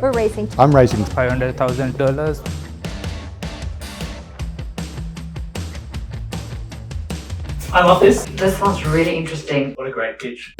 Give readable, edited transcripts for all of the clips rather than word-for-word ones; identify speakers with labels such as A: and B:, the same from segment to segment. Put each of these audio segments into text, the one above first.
A: We're raising.
B: I'm raising
C: $500,000.
D: I love this.
E: This sounds really interesting.
D: What a great pitch.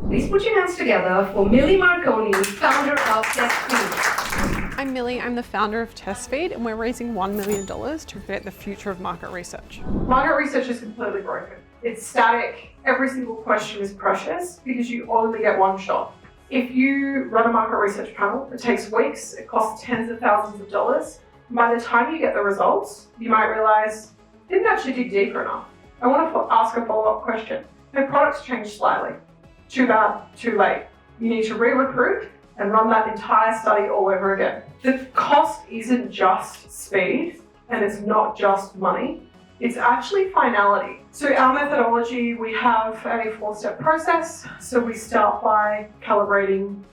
F: Please put your hands together for Millie Marconi, founder of TestFeed.
G: I'm Millie, I'm the founder of TestFeed, and we're raising $1 million to create the future of market research.
H: Market research is completely broken. It's static. Every single question is precious because you only get one shot. If you run a market research panel, it takes weeks, it costs tens of thousands of dollars. By the time you get the results, you might realize, didn't actually dig deeper enough. I want to ask a follow-up question. Have products changed slightly? Too bad, too late. You need to re-recruit and run that entire study all over again. The cost isn't just speed, and it's not just money. It's actually finality. So our methodology, we have a 4-step process. So we start by calibrating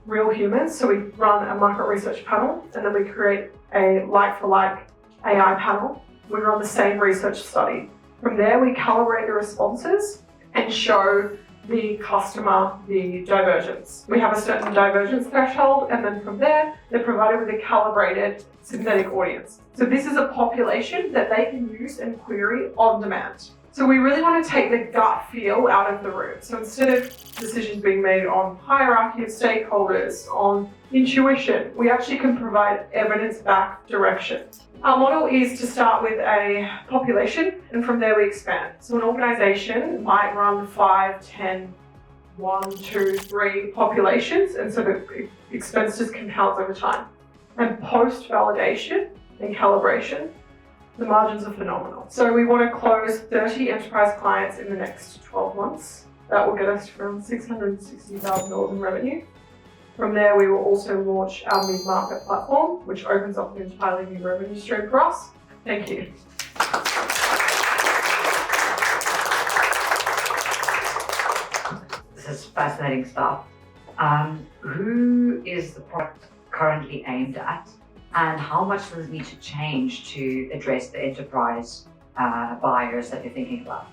H: real humans. So we run a market research panel, and then we create a like-for-like AI panel. We run the same research study. From there, we calibrate the responses and show the customer the divergence. We have a certain divergence threshold, and then from there, they're provided with a calibrated synthetic audience. So this is a population that they can use and query on demand. So we really want to take the gut feel out of the room. So instead of decisions being made on hierarchy of stakeholders, on intuition, we actually can provide evidence-backed direction. Our model is to start with a population, and from there we expand. So an organization might run 5, 10, 1, 2, 3 populations, and so the expenses compounds over time. And post-validation and calibration, the margins are phenomenal. So we want to close 30 enterprise clients in the next 12 months. That will get us from $660,000 in revenue. From there, we will also launch our mid-market platform, which opens up an entirely new revenue stream for us. Thank you.
E: This is fascinating stuff. Who is the product currently aimed at, and how much does it need to change to address the enterprise buyers that you're thinking about?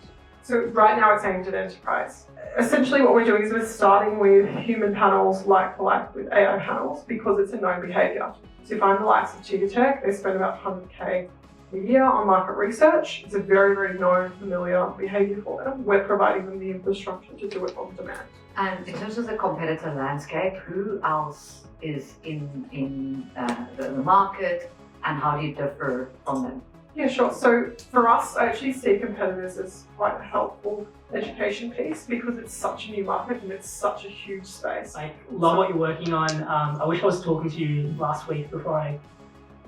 H: So right now it's aimed at enterprise. Essentially what we're doing is we're starting with human panels like for like with AI panels because it's a known behavior. So if I'm the likes of Cicutto, they spend about $100K a year on market research. It's a very, very known, familiar behavior for them. We're providing them the infrastructure to do it on demand.
E: And in terms of the competitor landscape, who else is in the market, and how do you differ from them?
H: Yeah, sure. So for us, I actually see competitors as quite a helpful education piece because it's such a new market and it's such a huge space.
D: I love what you're working on. I wish I was talking to you last week before I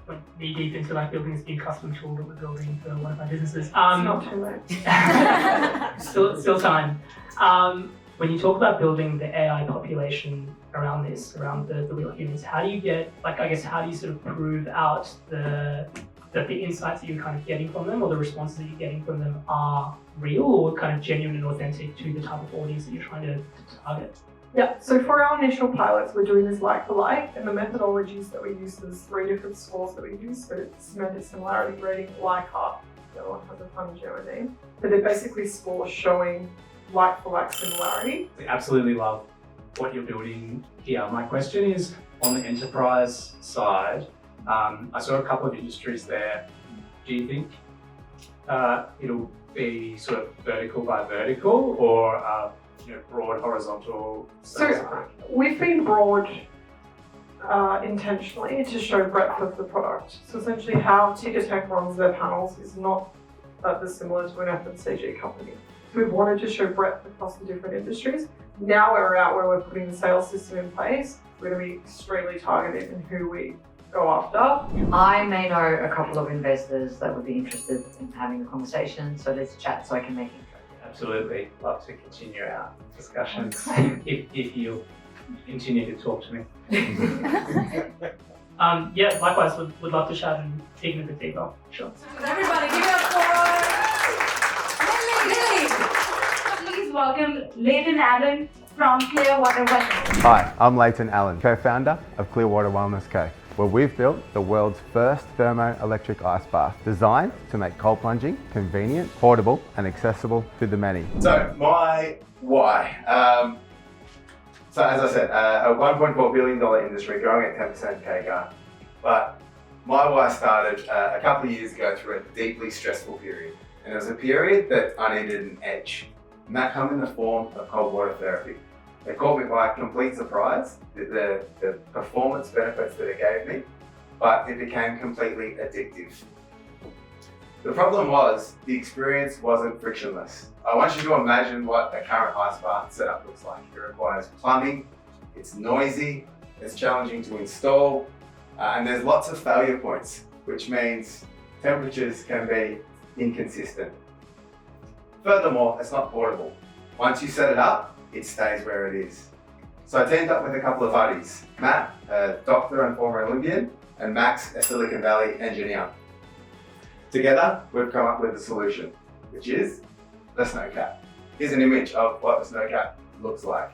D: went knee deep into like building this new custom tool that we're building for one of my businesses.
H: It's not too late.
D: still time. When you talk about building the AI population around this, around the real humans, how do you get, like, I guess, how do you sort of prove out that the insights that you're kind of getting from them or the responses that you're getting from them are real or kind of genuine and authentic to the type of audience that you're trying to target?
H: Yeah, so for our initial pilots, we're doing this like for like, and the methodologies that we use, there's 3 different scores that we use. So it's semantic similarity rating, Likert, the other one has a funny German name, but they're basically scores showing like for like similarity.
I: I absolutely love what you're building here. My question is on the enterprise side. I saw a couple of industries there. Do you think it'll be sort of vertical by vertical or broad horizontal?
H: So we've been broad intentionally to show breadth of the product. So essentially how Cicutto runs their panels is not that dissimilar to an FMCG company. So we've wanted to show breadth across the different industries. Now we're out where we're putting the sales system in place. We're going to be extremely targeted in who we go after.
E: I may know a couple of investors that would be interested in having a conversation, so let's chat so I can make it.
I: Absolutely, love to continue our discussions if you continue to talk to me.
D: Yeah, likewise, would love to chat and dig in a bit deeper. Sure.
F: Everybody, give it up for Millie. Please welcome Laynton Allan from Clearwater Wellness.
B: Hi, I'm Laynton Allan, co-founder of Clearwater Wellness Co.
A: where we've built the world's first thermoelectric ice bath, designed to make cold plunging convenient, portable and accessible to the many.
B: So my why. So as I said, a $1.4 billion industry growing at 10% CAGR. But my why started a couple of years ago through a deeply stressful period. And it was a period that I needed an edge. And that came in the form of cold water therapy. It caught me by complete surprise, the performance benefits that it gave me, but it became completely addictive. The problem was, the experience wasn't frictionless. I want you to imagine what a current ice bath setup looks like. It requires plumbing, it's noisy, it's challenging to install, and there's lots of failure points, which means temperatures can be inconsistent. Furthermore, it's not portable. Once you set it up, it stays where it is. So I teamed up with a couple of buddies, Matt, a doctor and former Olympian, and Max, a Silicon Valley engineer. Together, we've come up with a solution, which is the snow cap. Here's an image of what the snow cap looks like.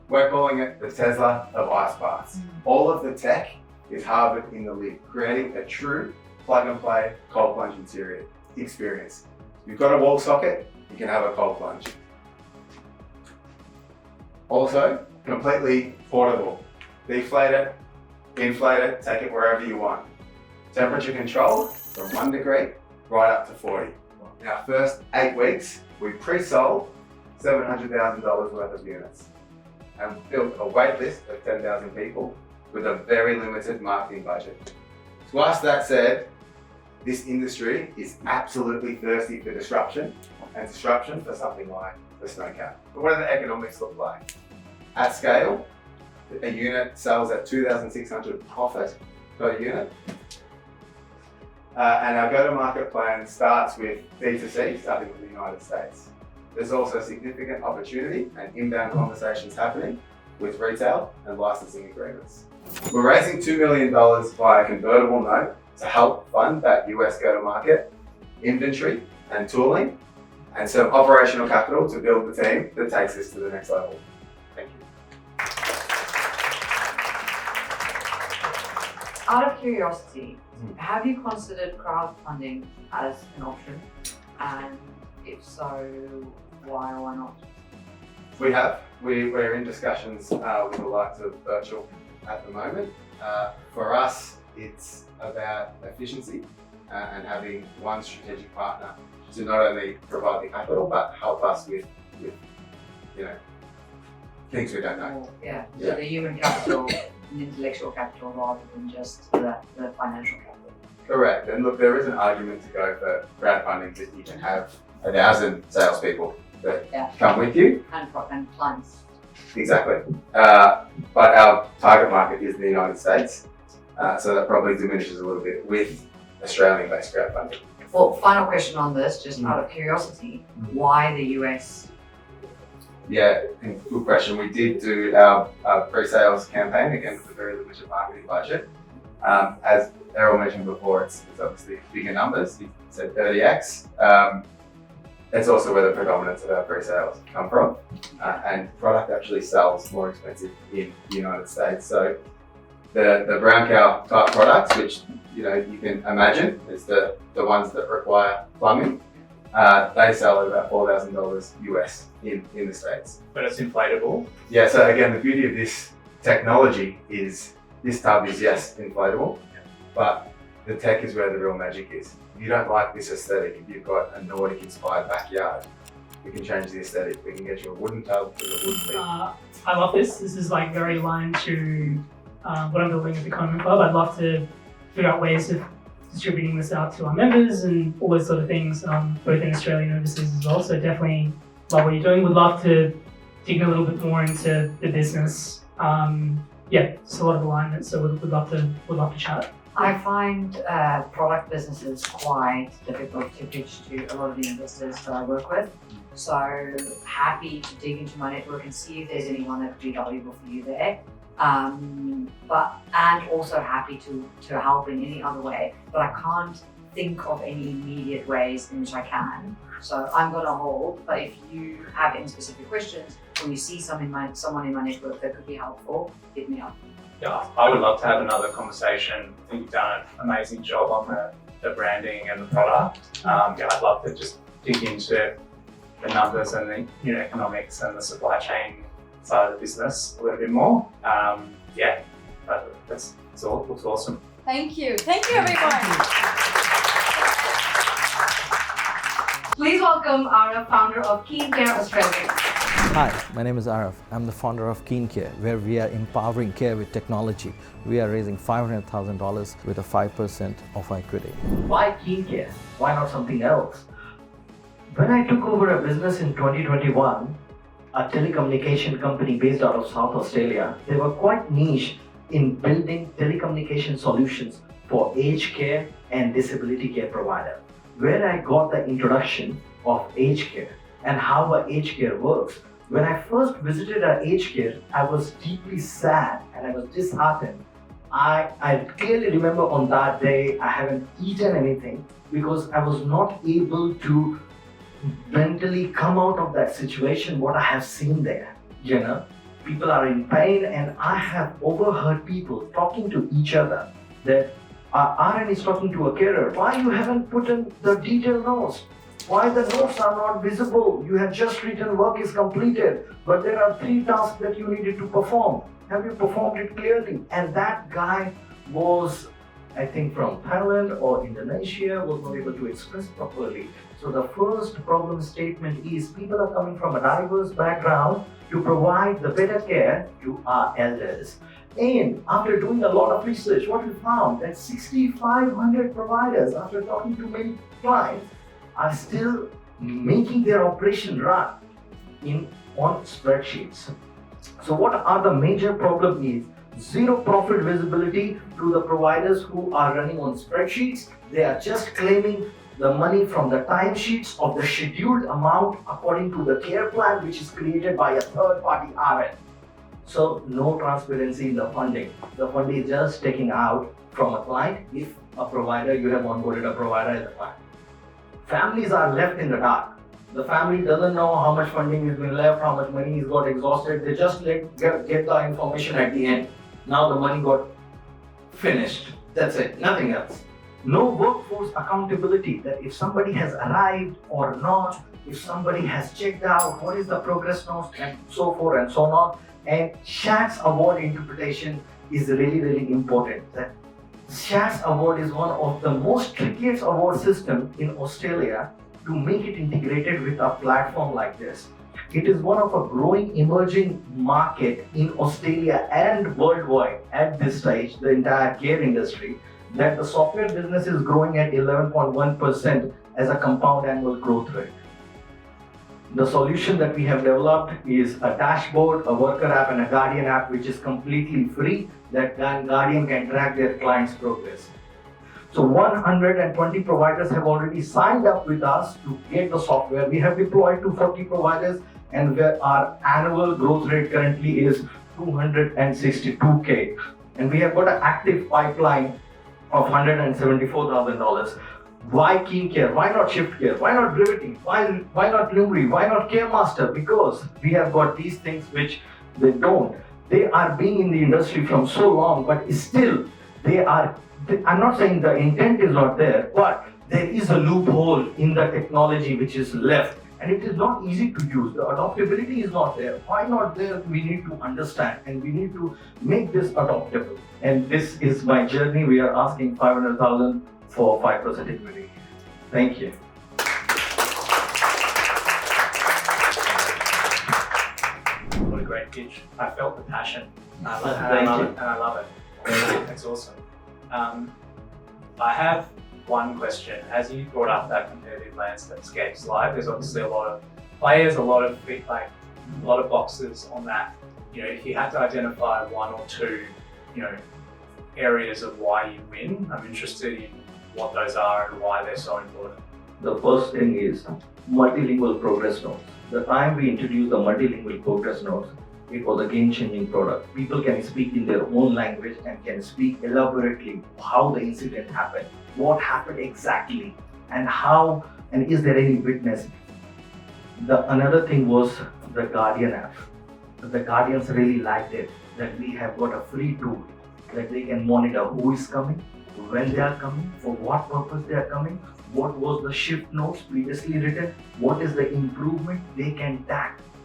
B: We're calling it the Tesla of ice baths. All of the tech is harbored in the lid, creating a true plug-and-play cold plunging experience. You've got a wall socket, you can have a cold plunge. Also, completely portable. Deflate it, inflate it, take it wherever you want. Temperature control from 1 degree right up to 40. In our first 8 weeks, we pre-sold $700,000 worth of units and built a wait list of 10,000 people with a very limited marketing budget. Whilst that said, this industry is absolutely thirsty for disruption, and disruption for something like the snow cap. But what do the economics look like? At scale, a unit sells at $2,600 profit per unit. And our go-to-market plan starts with B2C, starting with the United States. There's also significant opportunity and inbound conversations happening with retail and licensing agreements. We're raising $2 million via convertible note to help fund that US go-to-market, inventory and tooling, and some operational capital to build the team that takes this to the next level. Thank you.
E: Out of curiosity, have you considered crowdfunding as an option? And if so, why or why not?
B: We have. We're in discussions with the likes of Virtual at the moment. For us, it's about efficiency and having one strategic partner to not only provide the capital, but help us with things we don't know.
E: Yeah, so the human capital and intellectual capital rather than just the financial capital.
B: Correct. And look, there is an argument to go for crowdfunding that you can have 1,000 salespeople that come with you.
E: And clients.
B: Exactly. But our target market is the United States. So that probably diminishes a little bit with Australian-based crowdfunding.
E: Well, final question on this, just out of curiosity, why the US?
B: Yeah, good question. We did do our pre-sales campaign, again with a very limited marketing budget. As Errol mentioned before, it's obviously bigger numbers. He said 30x. It's also where the predominance of our pre-sales come from. And product actually sells more expensive in the United States. So the brown cow type products, which you can imagine, is the ones that require plumbing. They sell at about $4,000 US in the States.
I: But it's inflatable.
B: Yeah, so again, the beauty of this technology is this tub is, yes, inflatable, but the tech is where the real magic is. If you don't like this aesthetic, if you've got a Nordic inspired backyard, we can change the aesthetic. We can get you a wooden tub with a wooden lid.
D: I love this. This is like very aligned to what I'm building at the Common Club. I'd love to figure out ways of distributing this out to our members and all those sort of things, both in Australia and overseas as well. So definitely love what you're doing. Would love to dig a little bit more into the business. Just a lot of alignment. So would love to chat.
E: I find product businesses quite difficult to pitch to a lot of the investors that I work with. So happy to dig into my network and see if there's anyone that would be valuable for you there. And also happy to help in any other way. But I can't think of any immediate ways in which I can. So I'm going to hold, but if you have any specific questions or you see someone in my network that could be helpful, hit me up.
I: Yeah, I would love to have another conversation. I think you've done an amazing job on the branding and the product. Yeah, I'd love to just dig into the numbers and the unit economics and the supply chain side of the business a little bit more. Yeah, that's all. Looks awesome.
C: Thank you. Thank you, everyone.
F: Please welcome Aarav, founder of Keen Care Australia.
J: Hi, my name is Aarav. I'm the founder of Keen Care, where we are empowering care with technology. We are raising $500,000 with a 5% of equity.
K: Why Keen Care? Why not something else? When I took over a business in 2021, a telecommunication company based out of South Australia, they were quite niche in building telecommunication solutions for aged care and disability care provider. Where I got the introduction of aged care and how a aged care works. When I first visited our aged care, I was deeply sad and I was disheartened. I clearly remember on that day, I haven't eaten anything because I was not able to mentally come out of that situation, what I have seen there. You know, people are in pain, and I have overheard people talking to each other that RN is talking to a carer. Why you haven't put in the detailed notes? Why the notes are not visible? You have just written work is completed, but there are 3 tasks that you needed to perform. Have you performed it clearly? And that guy was, I think, from Thailand or Indonesia, was not able to express properly. So the first problem statement is people are coming from a diverse background to provide the better care to our elders. And after doing a lot of research, what we found that 6,500 providers, after talking to many clients, are still making their operation run on spreadsheets. So what are the major problems is zero profit visibility to the providers who are running on spreadsheets. They are just claiming the money from the timesheets of the scheduled amount according to the care plan which is created by a third party RN. So no transparency in the funding. The funding is just taken out from a client if a provider, you have onboarded a provider as a client. Families are left in the dark. The family doesn't know how much funding has been left, how much money is got exhausted. They just get the information at the end. Now the money got finished. That's it, nothing else. No workforce accountability, that if somebody has arrived or not, if somebody has checked out, what is the progress notes and so forth and so on. And SHATS award interpretation is really, really important. That SHATS award is one of the most trickiest award system in Australia to make it integrated with a platform like this. It is one of a growing emerging market in Australia and worldwide at this stage, the entire care industry, that the software business is growing at 11.1% as a compound annual growth rate. The solution that we have developed is a dashboard, a worker app, and a guardian app, which is completely free, that guardian can track their client's progress. So 120 providers have already signed up with us to get the software. We have deployed to 40 providers, and where our annual growth rate currently is 262K. And we have got an active pipeline of $174,000. Why Keen Care? Why not Shift Care? Why not Brevity? Why not Lumri? Why not Care Master? Because we have got these things which they don't. They are being in the industry from so long, but still I'm not saying the intent is not there, but there is a loophole in the technology which is left, and it is not easy to use. The adoptability is not there. Why not there? We need to understand, and we need to make this adoptable. And this is my journey. We are asking $500,000 for 5% equity. Thank you.
I: What a great pitch. I felt the passion. I
K: Thank
I: love
K: you.
I: it, and I love it. That's awesome. I have one question. As you brought up that competitive landscape slide, there's obviously a lot of players, a lot of boxes on that. You know, if you had to identify one or two, areas of why you win, I'm interested in what those are and why they're so important.
K: The first thing is multilingual progress notes. The time we introduced the multilingual progress notes, It was a game-changing product. People can speak in their own language and can speak elaborately how the incident happened, what happened exactly, and how, and is there any witness. Another thing was the Guardian app. The Guardians really liked it, that we have got a free tool that they can monitor who is coming, when they are coming, for what purpose they are coming, what was the shift notes previously written, what is the improvement. They can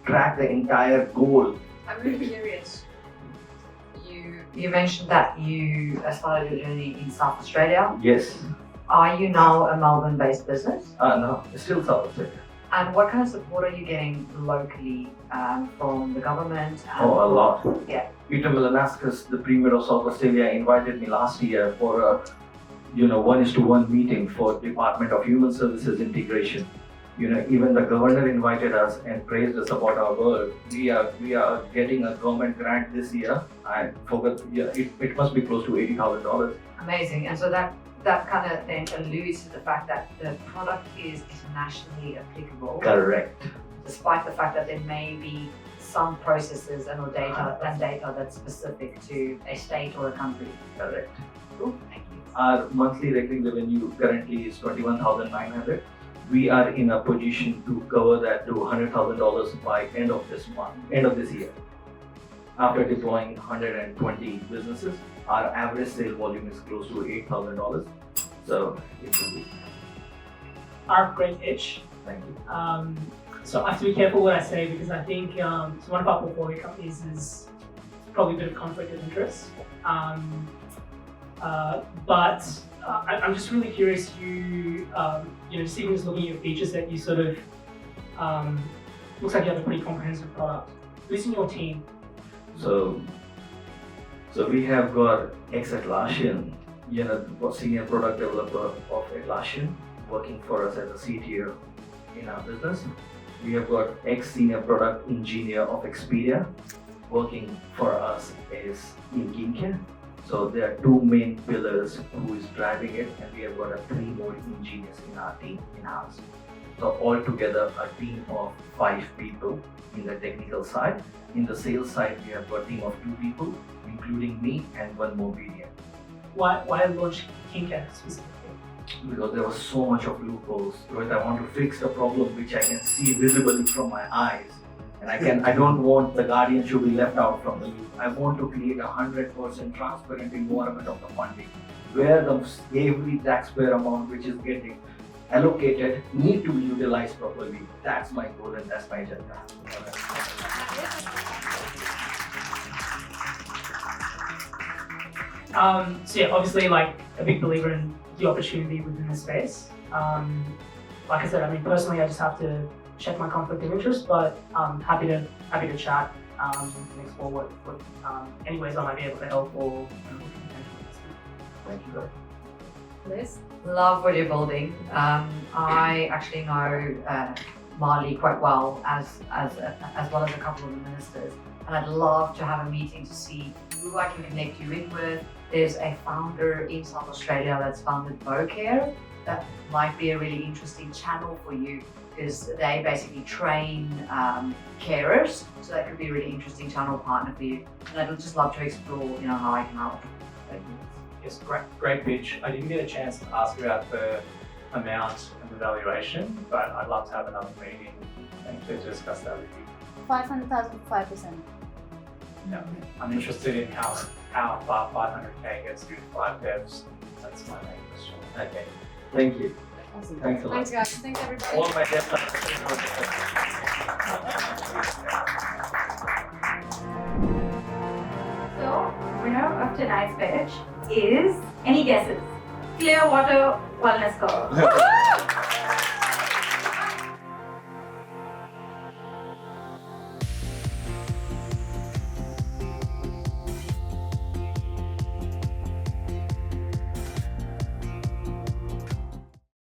K: track the entire goal.
E: I'm really curious. You mentioned that you started your journey in South Australia.
K: Yes.
E: Are you now a Melbourne-based business?
K: No, it's still South Australia.
E: And what kind of support are you getting locally from the government?
K: A lot.
E: Yeah.
K: Peter Milanaskas, the Premier of South Australia, invited me last year for a 1:1 meeting for Department of Human Services integration. Even the governor invited us and praised us about our work. We are getting a government grant this year. I forgot. It must be close to $80,000.
E: Amazing. And so that kind of then alludes to the fact that the product is internationally applicable.
K: Correct.
E: Despite the fact that there may be some processes and data that's specific to a state or a country.
K: Correct.
E: Cool. Thank you.
K: Our monthly recurring revenue currently is $21,900. We are in a position to cover that to $100,000 by end of this year. After deploying 120 businesses, our average sale volume is close to $8,000. So it will be.
D: Aarav, great pitch.
K: Thank you.
D: So I have to be careful what I say because I think so one of our portfolio companies is probably a bit of conflict of interest. But I'm just really curious. Just even just looking at your feature set, you sort of looks like you have a pretty comprehensive product. Who's in your team?
K: So we have got ex-Atlassian, senior product developer of Atlassian, working for us as a CTO in our business. We have got ex-senior product engineer of Expedia, working for us as in Skincare. So there are two main pillars who is driving it, and we have got 3 more engineers in our team in-house. So altogether a team of 5 people in the technical side. In the sales side, we have got a team of 2 people, including me and 1 more BDM.
D: Why launch Skincare specifically?
K: Because there was so much of loopholes. Rohit, I want to fix the problem which I can see visibly from my eyes. And I don't want the guardians to be left out from the loop. I want to create 100% transparent environment of the funding, where every taxpayer amount which is getting allocated need to be utilized properly. That's my goal and that's my agenda.
D: So yeah, obviously like a big believer in the opportunity within the space. Like I said, I mean personally I just have to check my conflict of interest, but happy to chat and explore what any ways I might be able to help or
K: Thank you, guys.
E: Liz? Love what you're building. I actually know Marley quite well as well as a couple of the ministers, and I'd love to have a meeting to see who I can connect you in with. There's a founder in South Australia that's founded BoCare. That might be a really interesting channel for you because they basically train carers, so that could be a really interesting channel partner for you. And I'd just love to explore, how I can help.
I: Yes, great pitch. I didn't get a chance to ask about the amount and the valuation, but I'd love to have another meeting and to discuss that with you.
C: 500,000 for 5%.
I: Yeah, I'm interested in how far 500k gets to 5 devs. That's my main question.
K: Okay, thank you.
C: Awesome.
K: Thanks a lot.
C: Thanks guys. Thanks everybody.
K: All my devs
F: So, winner of tonight's pitch is, any guesses? Clearwater Wellness Club.